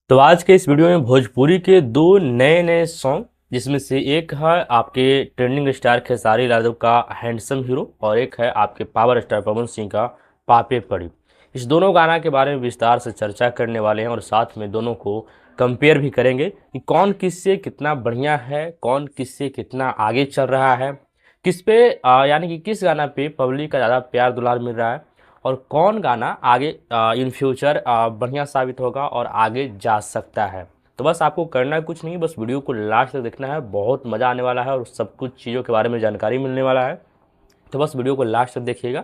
तो आज के इस वीडियो में भोजपुरी के दो नए नए सॉन्ग, जिसमें से एक है आपके ट्रेंडिंग स्टार खेसारी यादव का हैंडसम हीरो और एक है आपके पावर स्टार पवन सिंह का पापे पड़ी। इस दोनों गाना के बारे में विस्तार से चर्चा करने वाले हैं और साथ में दोनों को कंपेयर भी करेंगे कि कौन किससे कितना बढ़िया है, कौन किससे कितना आगे चल रहा है, किस पे यानी कि किस गाना पे पब्लिक का ज़्यादा प्यार दुलार मिल रहा है और कौन गाना आगे इन फ्यूचर बढ़िया साबित होगा और आगे जा सकता है। तो बस आपको करना कुछ नहीं, बस वीडियो को लास्ट तक देखना है, बहुत मज़ा आने वाला है और सब कुछ चीज़ों के बारे में जानकारी मिलने वाला है। तो बस वीडियो को लास्ट तक देखिएगा।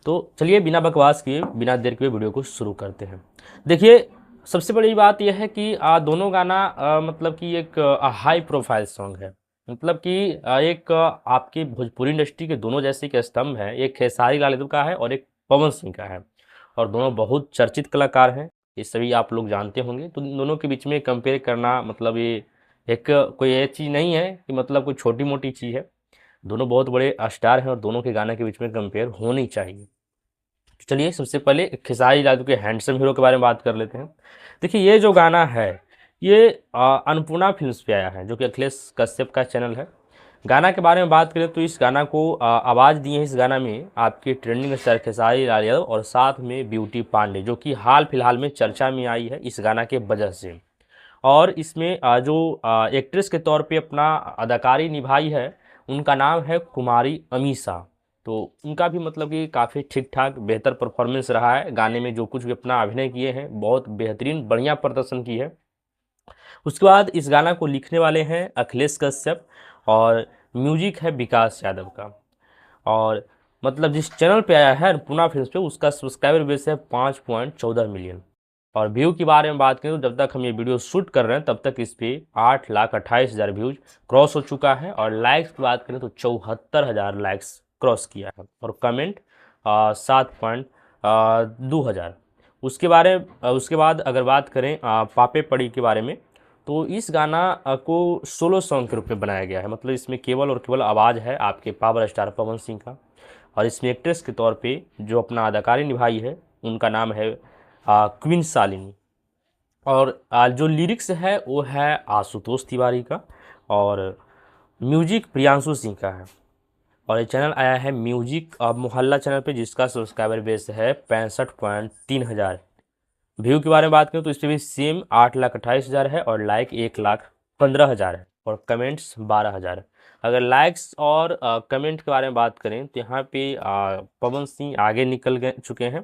तो चलिए बिना बकवास किए, बिना देर के वीडियो को शुरू करते हैं। देखिए, सबसे बड़ी बात यह है कि दोनों गाना मतलब कि एक हाई प्रोफाइल सॉन्ग है। मतलब कि एक आपकी भोजपुरी इंडस्ट्री के दोनों जैसे के स्तंभ हैं, एक खेसारी लाल यादव का है और एक पवन सिंह का है और दोनों बहुत चर्चित कलाकार हैं। ये सभी आप लोग जानते होंगे। तो इन दोनों के बीच में कंपेयर करना मतलब ये एक कोई ये चीज़ नहीं है कि मतलब कोई छोटी मोटी चीज़ है। दोनों बहुत बड़े स्टार हैं और दोनों के गाने के बीच में कंपेयर होनी चाहिए। तो चलिए सबसे पहले खेसारी लाल के हैंडसम हीरो के बारे में बात कर लेते हैं। देखिए, ये जो गाना है ये अन्नपूर्णा फिल्म्स पे आया है, जो कि अखिलेश कश्यप का चैनल है। गाना के बारे में बात करें तो इस गाना को आवाज़ दी है इस गाना में आपके ट्रेंडिंग स्टार खेसारी लाल यादव और साथ में ब्यूटी पांडे, जो कि हाल फिलहाल में चर्चा में आई है इस गाना के वजह से। और इसमें जो एक्ट्रेस के तौर पे अपना अदाकारी निभाई है, उनका नाम है कुमारी अमीषा। तो उनका भी मतलब कि काफ़ी ठीक ठाक बेहतर परफॉर्मेंस रहा है गाने में। जो कुछ भी अपना अभिनय किए हैं बहुत बेहतरीन बढ़िया प्रदर्शन की है। उसके बाद इस गाना को लिखने वाले हैं अखिलेश कश्यप और म्यूजिक है विकास यादव का। और मतलब जिस चैनल पे आया है पूना फिल्म्स पे, उसका सब्सक्राइबर बेस है 5.14 मिलियन। और व्यू के बारे में बात करें तो जब तक हम ये वीडियो शूट कर रहे हैं तब तक इस पे 8,28,000 व्यूज क्रॉस हो चुका है। और लाइक्स की बात करें तो 74,000 लाइक्स क्रॉस किया है और कमेंट 7.2 हज़ार। उसके बाद अगर बात करें पापे पड़ी के बारे में, तो इस गाना को सोलो सॉन्ग के रूप में बनाया गया है। मतलब इसमें केवल और केवल आवाज़ है आपके पावर स्टार पवन सिंह का और इसमें एक्ट्रेस के तौर पे जो अपना अदाकारी निभाई है उनका नाम है क्वीन शालिनी। और जो लिरिक्स है वो है आशुतोष तिवारी का और म्यूजिक प्रियांशु सिंह का है। और ये चैनल आया है म्यूजिक मोहल्ला चैनल पे, जिसका सब्सक्राइबर बेस है 65.3 हज़ार। व्यू के बारे में बात करें तो इस पर भी सेम 8,28,000 है और लाइक 1,15,000 है और कमेंट्स 12,000। अगर लाइक्स और कमेंट के बारे में बात करें तो यहाँ पे पवन सिंह आगे निकल गए चुके हैं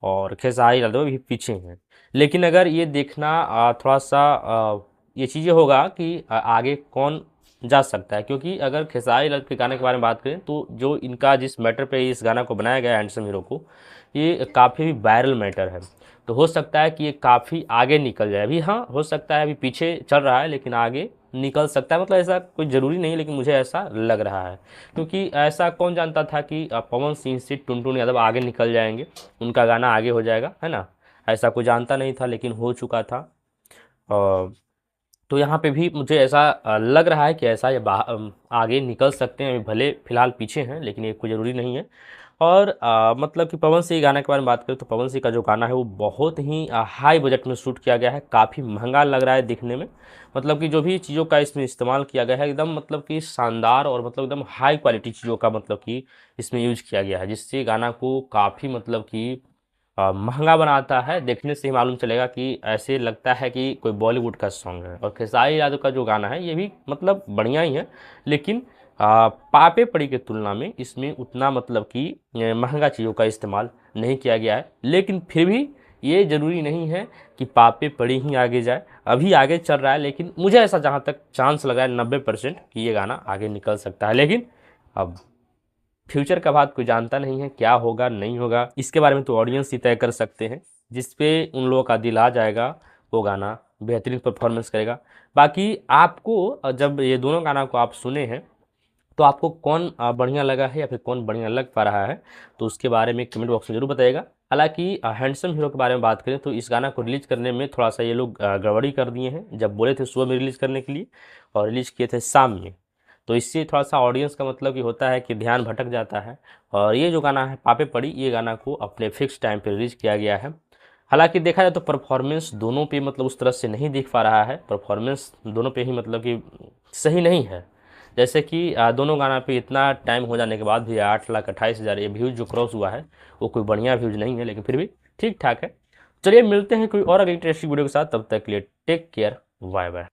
और खेसारी यादव भी पीछे हैं। लेकिन अगर ये देखना थोड़ा सा ये चीज़ें होगा कि आगे कौन जा सकता है, क्योंकि अगर खेसारी लाल के गाने के बारे में बात करें तो जो इनका जिस मैटर पे इस गाना को बनाया गया है हैंडसम हीरो को, ये काफ़ी वायरल मैटर है। तो हो सकता है कि ये काफ़ी आगे निकल जाए। अभी हाँ, हो सकता है अभी पीछे चल रहा है लेकिन आगे निकल सकता है। मतलब ऐसा कोई ज़रूरी नहीं, लेकिन मुझे ऐसा लग रहा है। क्योंकि ऐसा कौन जानता था कि पवन सिंह से टुनटुन यादव आगे निकल जाएंगे, उनका गाना आगे हो जाएगा, है ना। ऐसा कोई जानता नहीं था लेकिन हो चुका था। और तो यहाँ पे भी मुझे ऐसा लग रहा है कि ऐसा ये आगे निकल सकते हैं। अभी भले फिलहाल पीछे हैं लेकिन ये कोई ज़रूरी नहीं है। और मतलब कि पवन सिंह गाने के बारे में बात करें तो पवन सिंह का जो गाना है वो बहुत ही हाई बजट में शूट किया गया है, काफ़ी महंगा लग रहा है दिखने में। मतलब कि जो भी चीज़ों का इसमें इस्तेमाल किया गया है एकदम मतलब कि शानदार और मतलब एकदम हाई क्वालिटी चीज़ों का मतलब कि इसमें यूज किया गया है, जिससे गाना को काफ़ी मतलब कि महंगा बनाता है। देखने से ही मालूम चलेगा कि ऐसे लगता है कि कोई बॉलीवुड का सॉन्ग है। और खेसारी यादव का जो गाना है ये भी मतलब बढ़िया ही है, लेकिन पापे पड़ी के तुलना में इसमें उतना मतलब कि महंगा चीज़ों का इस्तेमाल नहीं किया गया है। लेकिन फिर भी ये ज़रूरी नहीं है कि पापे पड़ी ही आगे जाए। अभी आगे चल रहा है लेकिन मुझे ऐसा जहाँ तक चांस लग रहा है 90% कि ये गाना आगे निकल सकता है। लेकिन अब फ्यूचर का बात कोई जानता नहीं है, क्या होगा नहीं होगा इसके बारे में तो ऑडियंस ही तय कर सकते हैं। जिस पे उन लोगों का दिल आ जाएगा वो गाना बेहतरीन परफॉर्मेंस करेगा। बाकी आपको जब ये दोनों गाना को आप सुने हैं तो आपको कौन बढ़िया लगा है या फिर कौन बढ़िया लग पा रहा है, तो उसके बारे में कमेंट बॉक्स में जरूर बताइएगा। हालांकि हैंडसम हीरो के बारे में बात करें तो इस गाना को रिलीज करने में थोड़ा सा ये लोग गड़बड़ी कर दिए हैं। जब बोले थे सुबह में रिलीज करने के लिए और रिलीज किए थे शाम में, तो इससे थोड़ा सा ऑडियंस का मतलब कि होता है कि ध्यान भटक जाता है। और ये जो गाना है पापे पड़ी, ये गाना को अपने फिक्स टाइम पे रिलीज किया गया है हालांकि देखा जाए तो परफॉर्मेंस दोनों पे मतलब उस तरह से नहीं दिख पा रहा है, परफॉर्मेंस दोनों पे ही मतलब कि सही नहीं है। जैसे कि दोनों गाना पे इतना टाइम हो जाने के बाद भी 8,28,000 ये व्यूज़ जो क्रॉस हुआ है वो कोई बढ़िया व्यूज़ नहीं है, लेकिन फिर भी ठीक ठाक है। चलिए मिलते हैं कोई और अगली इंटरेस्टिंग वीडियो के साथ, तब तक के लिए टेक केयर, बाय बाय।